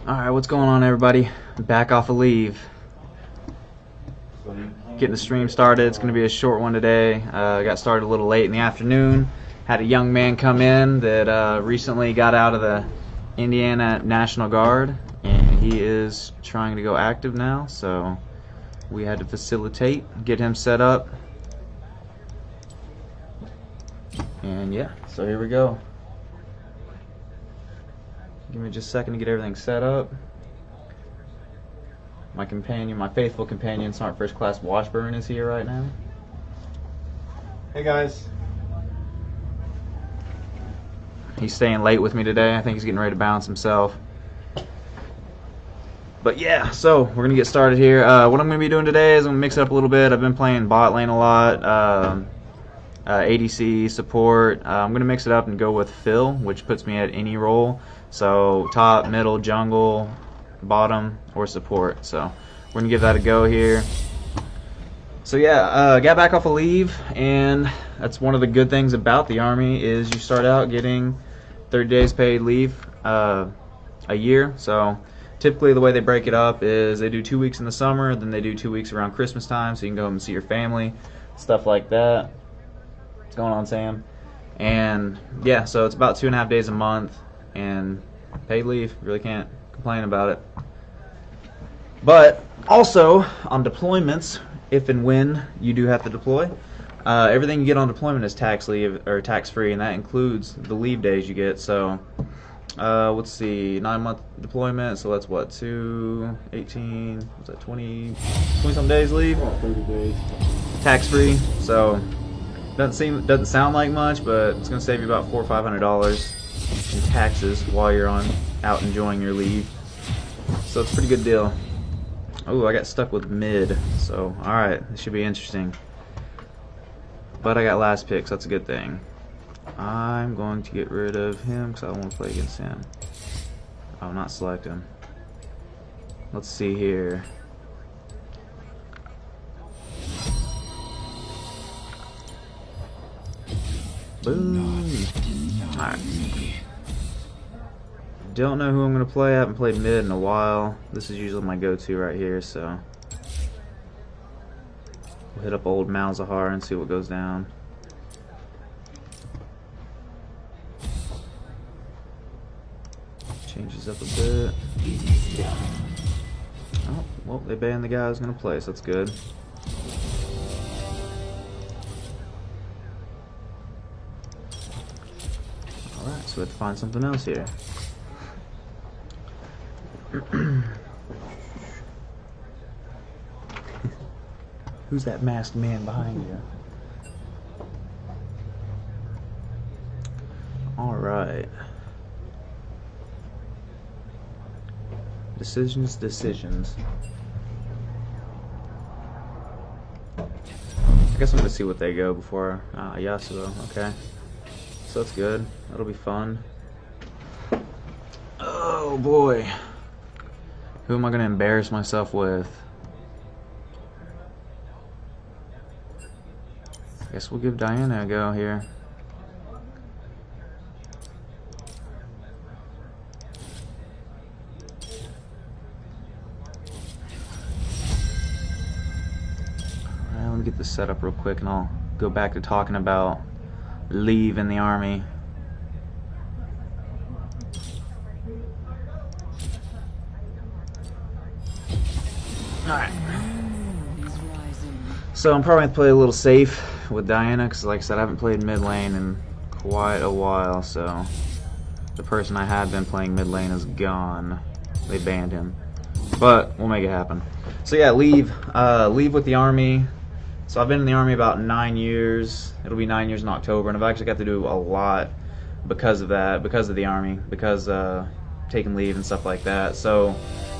Alright, what's going on, everybody? Back off of leave. Getting the stream started. It's going to be a short one today. Got started a little late in the afternoon. Had a young man come in that recently got out of the Indiana National Guard, and he is trying to go active now, so we had to facilitate, get him set up. And yeah, so here we go. Give me just a second to get everything set up. My companion, my faithful companion, Sergeant First Class Washburn, is here right now. Hey guys. He's staying late with me today. I think he's getting ready to bounce himself. But yeah, so we're going to get started here. What I'm going to be doing today is I'm going to mix it up a little bit. I've been playing bot lane a lot. ADC, support. I'm going to mix it up and go with Phil, which puts me at any role. So top, middle, jungle, bottom, or support. So we're going to give that a go here. So yeah, got back off of leave, and that's one of the good things about the Army is you start out getting 30 days paid leave a year. So typically the way they break it up is they do 2 weeks in the summer, then they do 2 weeks around Christmas time, so you can go home and see your family, stuff like that. What's going on, Sam? And yeah, so it's about 2.5 days a month and paid leave. Really can't complain about it. But also on deployments, if and when you do have to deploy, everything you get on deployment is tax leave or tax free, and that includes the leave days you get. So let's see, 9-month deployment, so that's what, 18, what's that, 20 some days leave? 30 days. Tax free, so doesn't sound like much, but it's gonna save you about $400 or $500 in taxes while you're out enjoying your leave. So it's a pretty good deal. Oh, I got stuck with mid, so alright, this should be interesting. But I got last pick, so that's a good thing. I'm going to get rid of him because I don't want to play against him. I'll not select him. Let's see here. Boom. Alright. Don't know who I'm going to play. I haven't played mid in a while. This is usually my go-to right here, so we'll hit up old Malzahar and see what goes down. Changes up a bit. Oh, well, they banned the guy I was going to play, so that's good. Alright, so we have to find something else here. Who's that masked man behind you? Alright. Decisions. I guess I'm gonna see what they go before Yasuo. Okay, so that's good. That'll be fun. Oh boy, who am I gonna embarrass myself with? I guess we'll give Diana a go here. Alright, let me get this set up real quick and I'll go back to talking about leave in the Army. Alright. So I'm probably going to play a little safe with Diana because, like I said, I haven't played mid lane in quite a while, so the person I had been playing mid lane is gone. They banned him. But we'll make it happen. So yeah, leave with the Army. So I've been in the Army about 9 years. It'll be 9 years in October, and I've actually got to do a lot because of that, because of the Army, because taking leave and stuff like that. So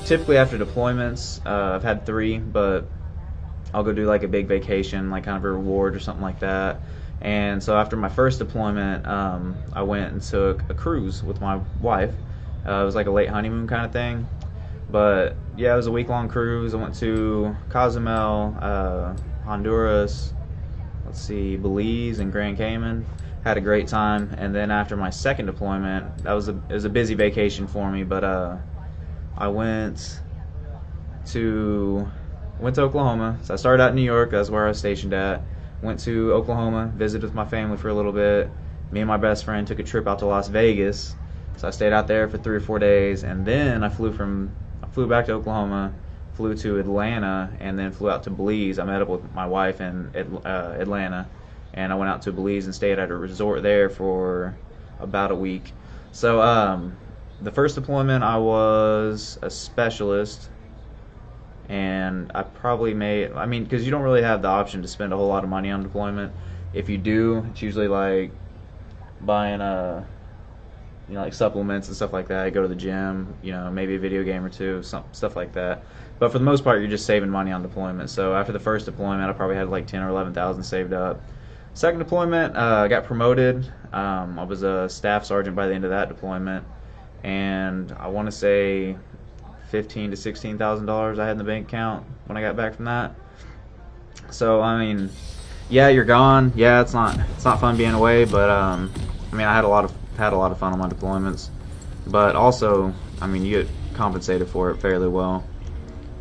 typically after deployments, I've had 3, but I'll go do like a big vacation, like kind of a reward or something like that. And so after my first deployment, I went and took a cruise with my wife. It was like a late honeymoon kind of thing. But yeah, it was a week-long cruise. I went to Cozumel, Honduras, let's see, Belize and Grand Cayman. Had a great time. And then after my second deployment, it was a busy vacation for me, but I went to Oklahoma. So I started out in New York. That's where I was stationed at. Went to Oklahoma, visited with my family for a little bit. Me and my best friend took a trip out to Las Vegas. So I stayed out there for 3 or 4 days, and then I flew back to Oklahoma, flew to Atlanta, and then flew out to Belize. I met up with my wife in Atlanta, and I went out to Belize and stayed at a resort there for about a week. So the first deployment, I was a specialist, and I probably made, I mean, because you don't really have the option to spend a whole lot of money on deployment. If you do, it's usually like buying like supplements and stuff like that. Go to the gym, maybe a video game or two, stuff like that. But for the most part, you're just saving money on deployment. So after the first deployment, I probably had like 10 or 11,000 saved up. Second deployment, I got promoted. I was a staff sergeant by the end of that deployment, and I want to say $15,000 to $16,000 I had in the bank account when I got back from that. So I mean, yeah, you're gone. Yeah, it's not fun being away, but I mean, I had a lot of fun on my deployments. But also, I mean, you get compensated for it fairly well.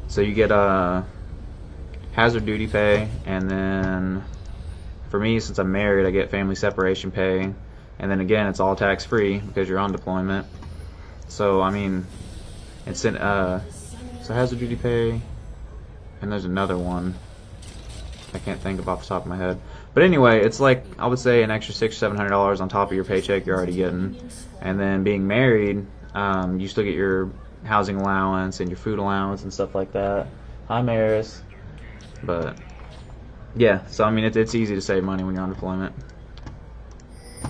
So you get hazard duty pay, and then for me, since I'm married, I get family separation pay, and then again, it's all tax free because you're on deployment. So I mean, it's so hazard duty pay, and there's another one I can't think of off the top of my head. But anyway, it's like, I would say an extra $600 or $700 on top of your paycheck you're already getting. And then being married, you still get your housing allowance and your food allowance and stuff like that. Hi, Maris. But yeah, so I mean, it's easy to save money when you're on deployment.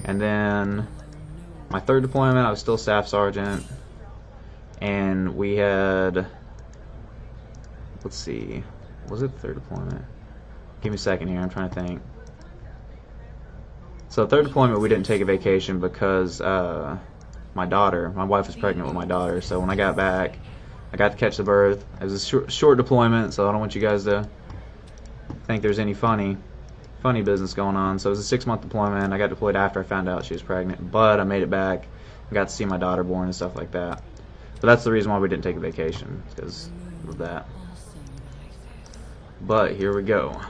And then my third deployment, I was still staff sergeant, and we had, let's see, was it the third deployment? Give me a second here, I'm trying to think. So third deployment, we didn't take a vacation because my wife was pregnant with my daughter. So when I got back, I got to catch the birth. It was a short deployment, so I don't want you guys to think there's any funny business going on. So it was a 6-month deployment. I got deployed after I found out she was pregnant, but I made it back. I got to see my daughter born and stuff like that. But that's the reason why we didn't take a vacation, because of that. But here we go.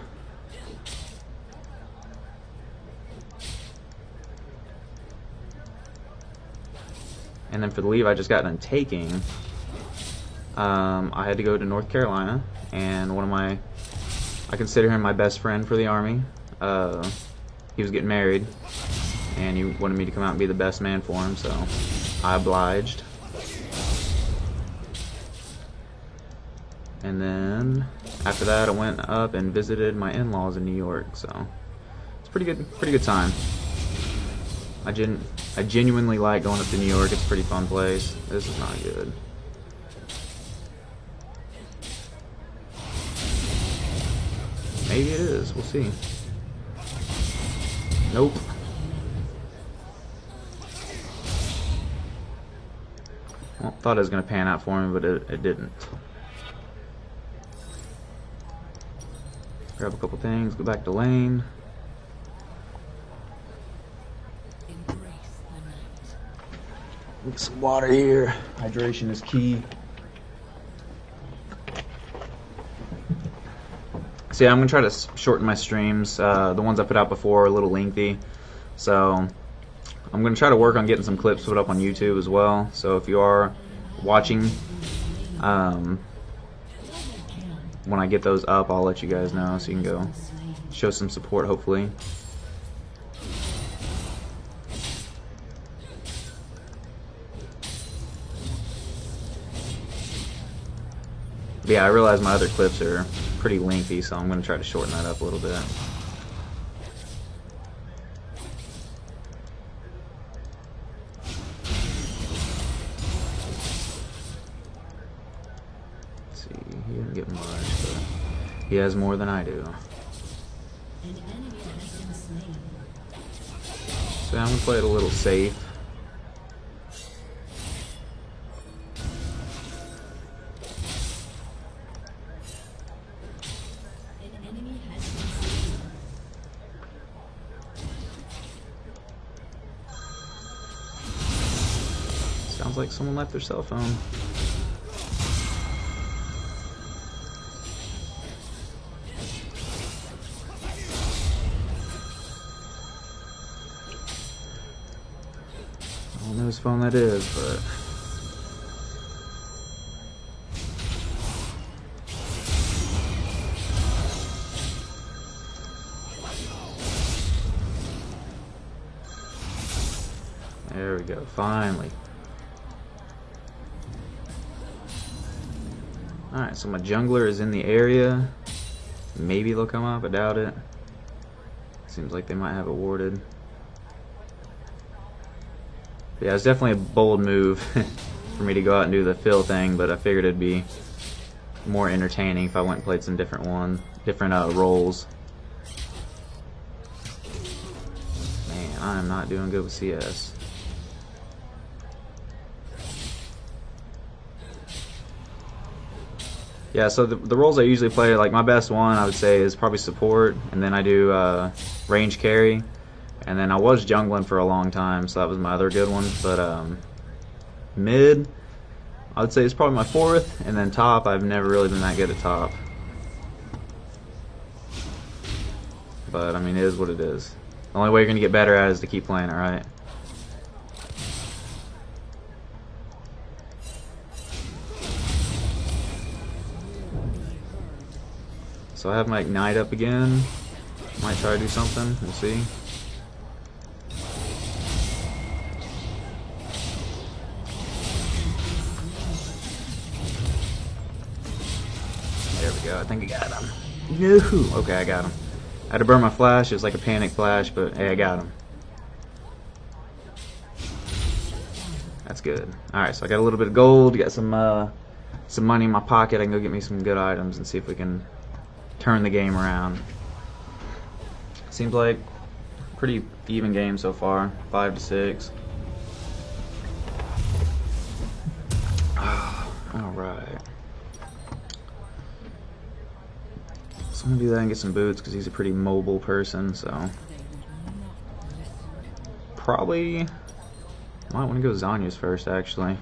And then for the leave I just got done taking, I had to go to North Carolina, and I consider him my best friend for the Army. He was getting married, and he wanted me to come out and be the best man for him, so I obliged. And then after that, I went up and visited my in-laws in New York, so it's pretty good time. I genuinely like going up to New York. It's a pretty fun place. This is not good. Maybe it is. We'll see. Nope. Well, thought it was going to pan out for me, but it didn't. Grab a couple things, go back to lane. Get some water here. Hydration is key. So yeah, I'm going to try to shorten my streams. The ones I put out before are a little lengthy. So I'm going to try to work on getting some clips put up on YouTube as well. So if you are watching, when I get those up, I'll let you guys know so you can go show some support, hopefully. But yeah, I realize my other clips are pretty lengthy, so I'm going to try to shorten that up a little bit. Let's see, he didn't get much, but he has more than I do. So I'm going to play it a little safe. Sounds like someone left their cell phone. whose phone that is, but there we go, finally. Alright, so my jungler is in the area. Maybe they'll come up, I doubt it. Seems like they might have it warded. Yeah, it's definitely a bold move for me to go out and do the fill thing, but I figured it'd be more entertaining if I went and played some different roles. Man, I am not doing good with CS. Yeah, so the roles I usually play, like my best one I would say is probably support, and then I do range carry, and then I was jungling for a long time, so that was my other good one. But mid, I would say it's probably my fourth, and then top, I've never really been that good at top. But I mean, it is what it is. The only way you're gonna get better at it is to keep playing it, right? So I have my ignite up again. Might try to do something. We'll see. There we go. I think I got him. No. Okay, I got him. I had to burn my flash. It was like a panic flash, but hey, I got him. That's good. All right, so I got a little bit of gold. Got some money in my pocket. I can go get me some good items and see if we can turn the game around. Seems like a pretty even game so far, 5-6. Alright. So I'm gonna do that and get some boots because he's a pretty mobile person, so probably might want to go Zhonya's first actually.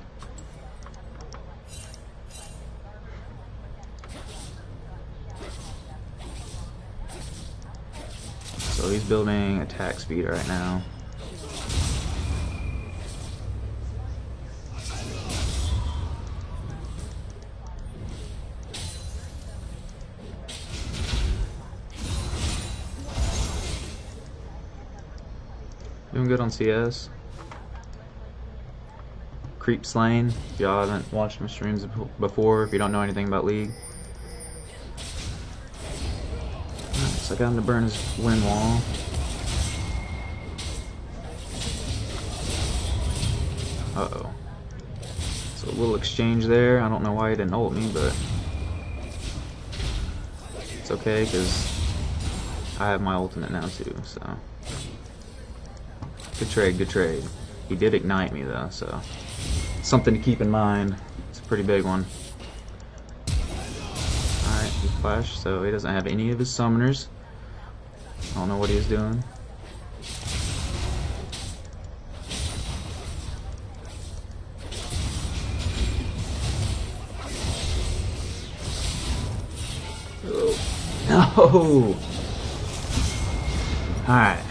So he's building attack speed right now. Doing good on CS. Creep Slane. If y'all haven't watched my streams before, if you don't know anything about League. So I got him to burn his wind wall. Uh-oh. So a little exchange there. I don't know why he didn't ult me, but it's okay because I have my ultimate now too, so. Good trade, good trade. He did ignite me though, so something to keep in mind. It's a pretty big one. Alright, he flashed, so he doesn't have any of his summoners. I don't know what he's doing. No! Alright.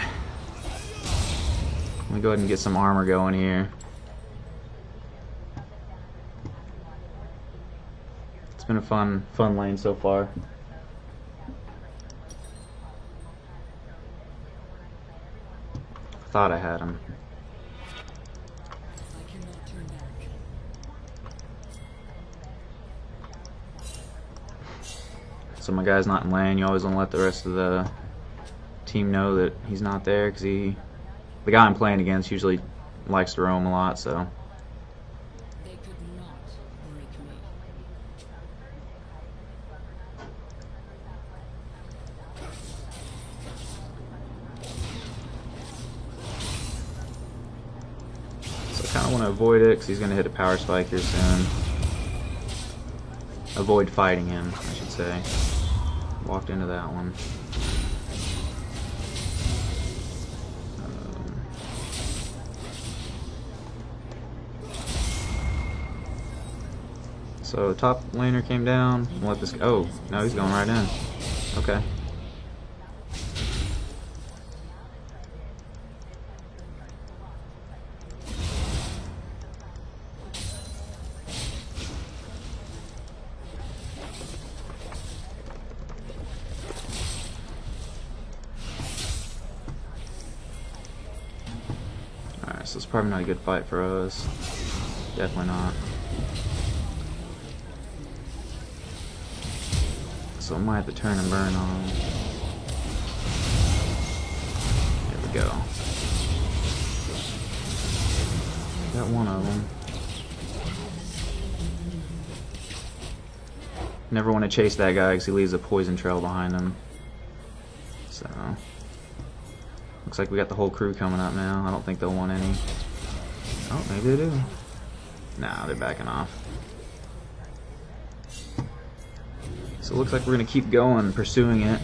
Let me go ahead and get some armor going here. It's been a fun lane so far. Thought I had him. So my guy's not in lane. You always want to let the rest of the team know that he's not there, because the guy I'm playing against usually likes to roam a lot. So They could not break me. I kind of want to avoid it because he's going to hit a power spike here soon. Avoid fighting him, I should say. Walked into that one. So top laner came down. We'll let this go. Oh, no, he's going right in. Okay. So it's probably not a good fight for us. Definitely not. So I might have to turn and burn on him. There we go. Got one of them. Never want to chase that guy because he leaves a poison trail behind him. So, looks like we got the whole crew coming up now. I don't think they'll want any. Oh, maybe they do. Nah, they're backing off. So it looks like we're going to keep going, pursuing it.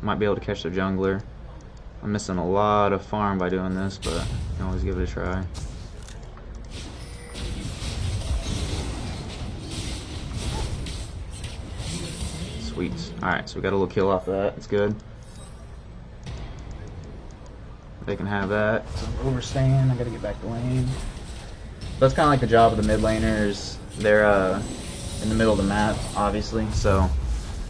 Might be able to catch their jungler. I'm missing a lot of farm by doing this, but I can always give it a try. Sweet. Alright, so we got a little kill off of that. That's good. They can have that. So I'm overstaying. I gotta get back to lane. That's kind of like the job of the mid laners. They're in the middle of the map, obviously. So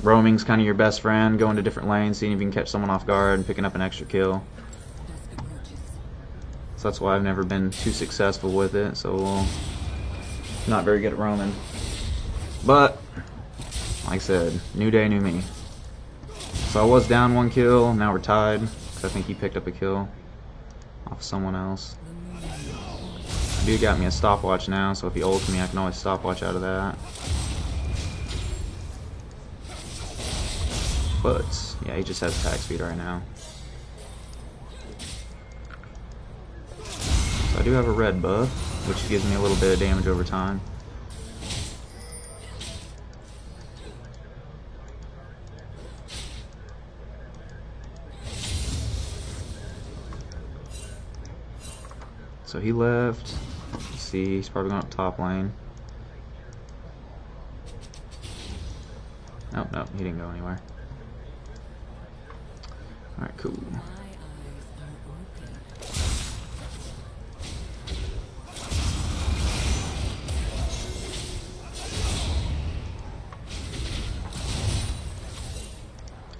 roaming's kind of your best friend. Going to different lanes, seeing if you can catch someone off guard and picking up an extra kill. So that's why I've never been too successful with it. So not very good at roaming. But like I said, new day, new me. So I was down 1 kill. Now we're tied because I think he picked up a kill off someone else. Dude got me a stopwatch now, so if he ults me, I can always stopwatch out of that. But yeah, he just has attack speed right now. So I do have a red buff, which gives me a little bit of damage over time. So he left. Let's see, he's probably going up top lane. Nope, nope, he didn't go anywhere. Alright, cool.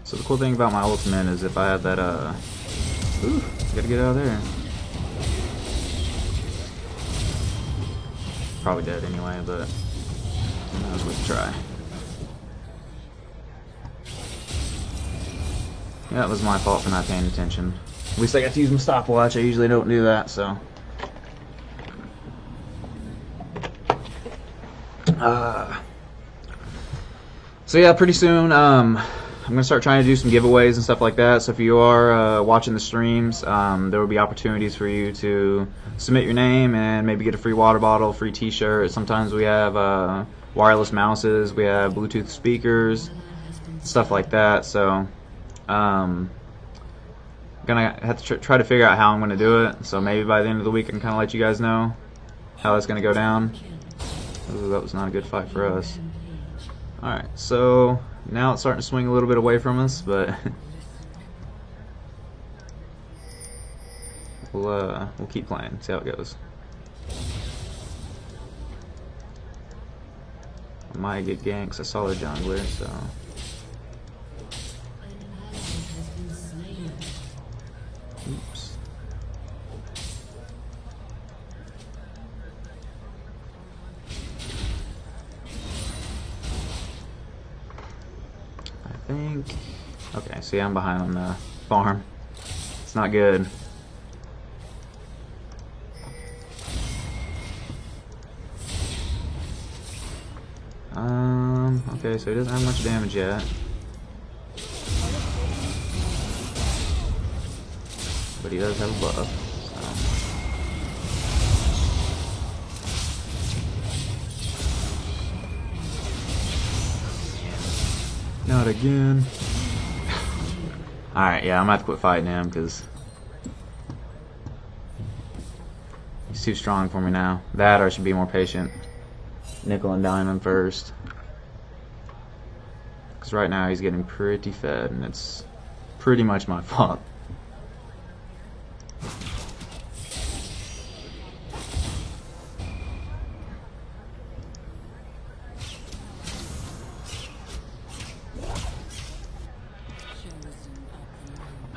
So the cool thing about my ultimate is if I have that, ooh, gotta get out of there. Probably dead anyway, but who knows, we can try. Yeah, that was my fault for not paying attention. At least I got to use my stopwatch. I usually don't do that, so. So yeah, pretty soon I'm gonna start trying to do some giveaways and stuff like that. So if you are watching the streams, there will be opportunities for you to submit your name and maybe get a free water bottle, free T-shirt. Sometimes we have wireless mouses, we have Bluetooth speakers, stuff like that. So I'm gonna have to try to figure out how I'm gonna do it. So maybe by the end of the week I can kind of let you guys know how it's gonna go down. Ooh, that was not a good fight for us. Alright, so now it's starting to swing a little bit away from us, but we'll keep playing, see how it goes. I might get ganks. I saw the jungler, so. Oops. Okay, see, I'm behind on the farm. It's not good. Okay, so he doesn't have much damage yet. But he does have a buff, so. Not again. Alright, yeah, I'm gonna have to quit fighting him because he's too strong for me now. That, or I should be more patient. Nickel and dime him first. Because right now he's getting pretty fed, and it's pretty much my fault.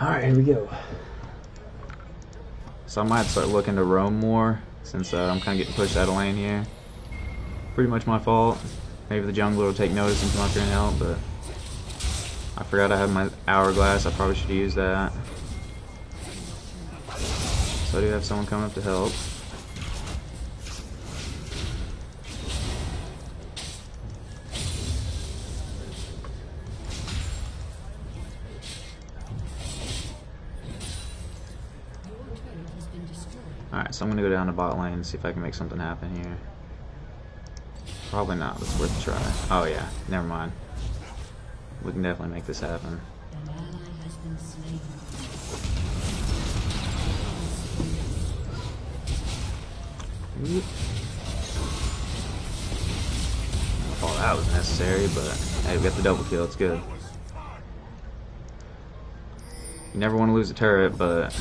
Alright, here we go. So I might start looking to roam more since I'm kind of getting pushed out of lane here. Pretty much my fault. Maybe the jungler will take notice and come up here and help, but I forgot I have my hourglass. I probably should use that. So I do have someone coming up to help. Alright, so I'm going to go down to bot lane and see if I can make something happen here. Probably not, but it's worth a try. Oh yeah, never mind. We can definitely make this happen. Oh, that was necessary, but hey, we got the double kill, it's good. You never want to lose a turret, but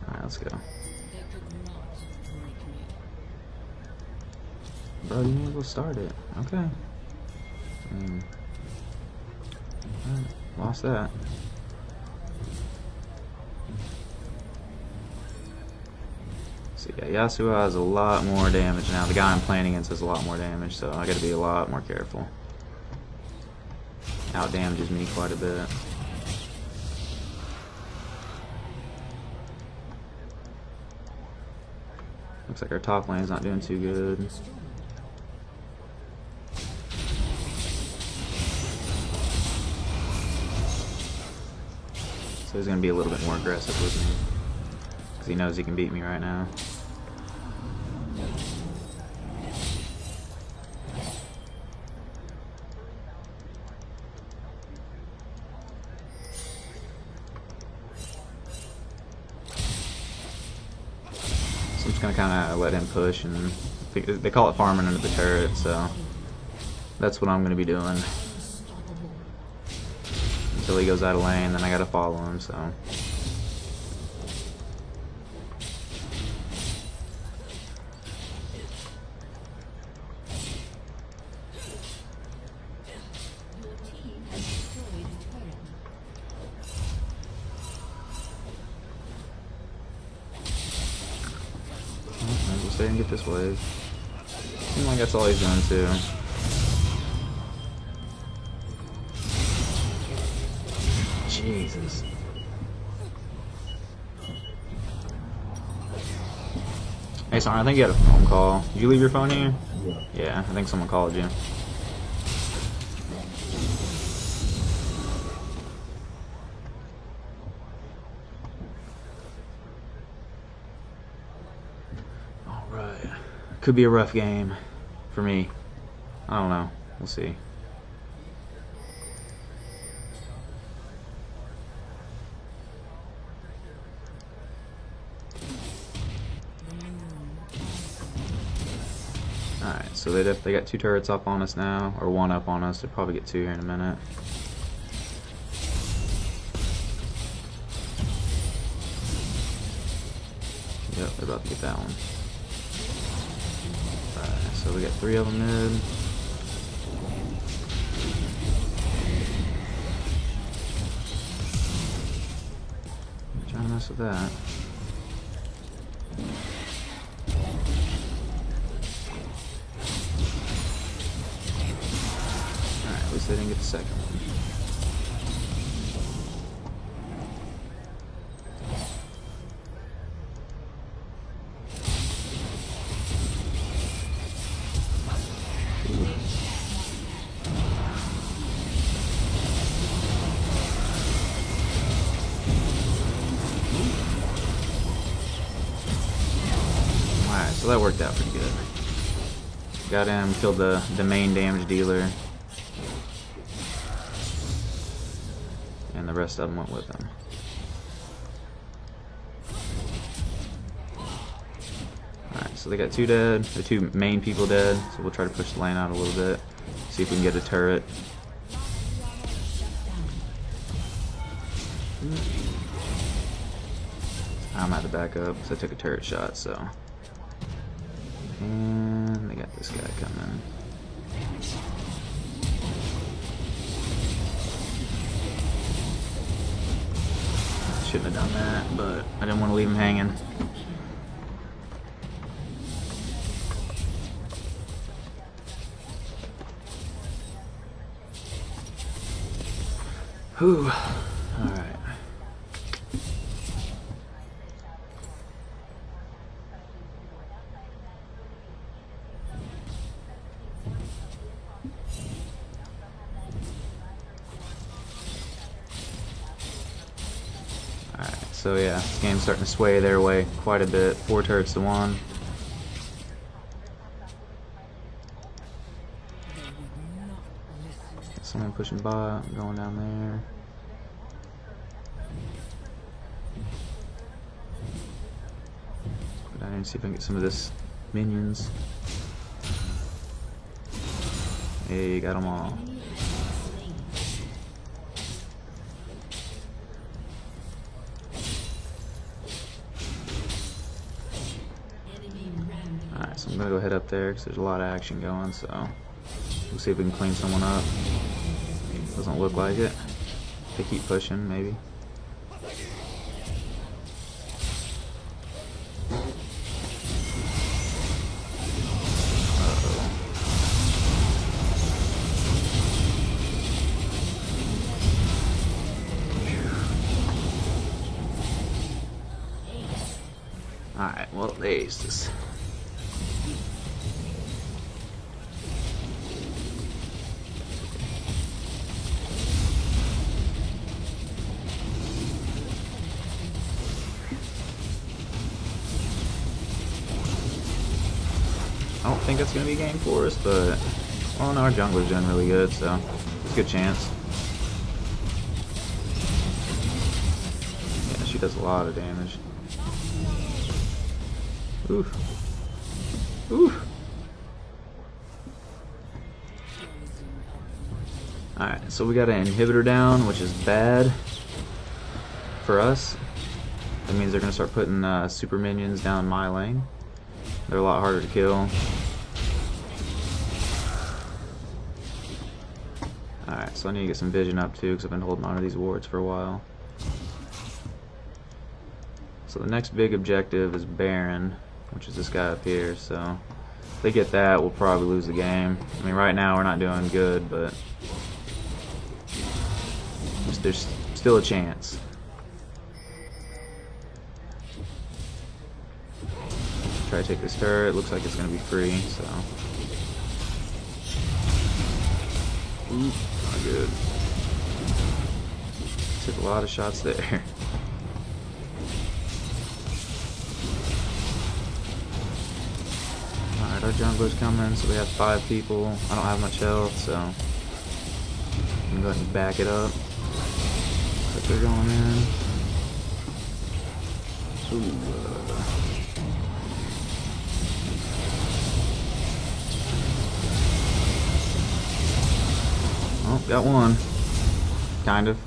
alright, let's go. Bro, you need to go start it. Okay. Lost that. So yeah, Yasuo has a lot more damage now. The guy I'm playing against has a lot more damage, so I gotta be a lot more careful. Out damages me quite a bit. Looks like our top lane's not doing too good. So he's gonna be a little bit more aggressive with me, because he knows he can beat me right now. So I'm just gonna kind of let him push, and they call it farming under the turret, so that's what I'm gonna be doing until he goes out of lane. Then I gotta follow him. So we'll stay and get this wave. Seems like that's all he's doing too. Jesus. Hey, sorry, I think you had a phone call. Did you leave your phone here? Yeah, I think someone called you. Alright. Could be a rough game for me. I don't know. We'll see. Alright, so they got 2 turrets up on us now, or 1 up on us. They'll probably get 2 here in a minute. Yep, they're about to get that one. Alright, so we got 3 of them mid. Trying to mess with that. At least they didn't get the second one. Alright, so that worked out pretty good. Got him, killed the main damage dealer. And the rest of them went with him. Alright, so they got 2 dead, the 2 main people dead, so we'll try to push the lane out a little bit, see if we can get a turret. I'm at the backup because I took a turret shot, so. And they got this guy coming. shouldn't have done that, but I didn't want to leave him hanging. Whew. Alright. So yeah, this game's starting to sway their way quite a bit. 4 turrets to 1. Someone pushing bot, going down there. Go down here and see if I can get some of this minions. Hey, got them all. Alright, so I'm gonna go head up there because there's a lot of action going, so we'll see if we can clean someone up. Doesn't look like it. They keep pushing, maybe. Alright, well, they aced us. I don't think that's going to be a game for us, but well, no, our jungler's doing really good, so it's a good chance. Yeah, she does a lot of damage. Oof. Oof. Alright, so we got an inhibitor down, which is bad for us. That means they're going to start putting super minions down my lane. They're a lot harder to kill. Alright, so I need to get some vision up too, because I've been holding on to these wards for a while. So the next big objective is Baron, which is this guy up here. So if they get that, we'll probably lose the game. I mean, right now we're not doing good, but there's still a chance. Try to take this turret. Looks like it's going to be free, so. Ooh, not good. Took a lot of shots there. Alright, our jungler's coming, so we have 5 people. I don't have much health, so I'm going to go ahead and back it up. But they're going in. Ooh, oh, got one. Kind of.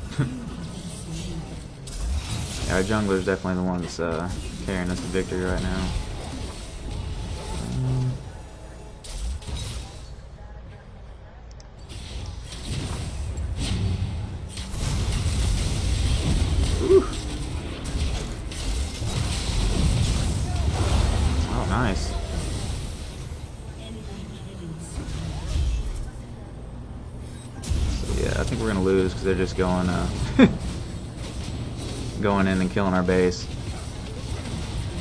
Yeah, our jungler's definitely the one that's carrying us to victory right now. Oh, nice. So, yeah, I think we're gonna lose because they're just going going in and killing our base.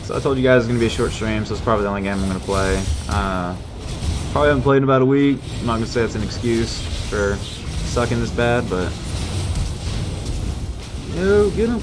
So I told you guys it's gonna be a short stream, so it's probably the only game I'm gonna play. Probably haven't played in about a week. I'm not gonna say it's an excuse for sucking this bad, but yo, get him.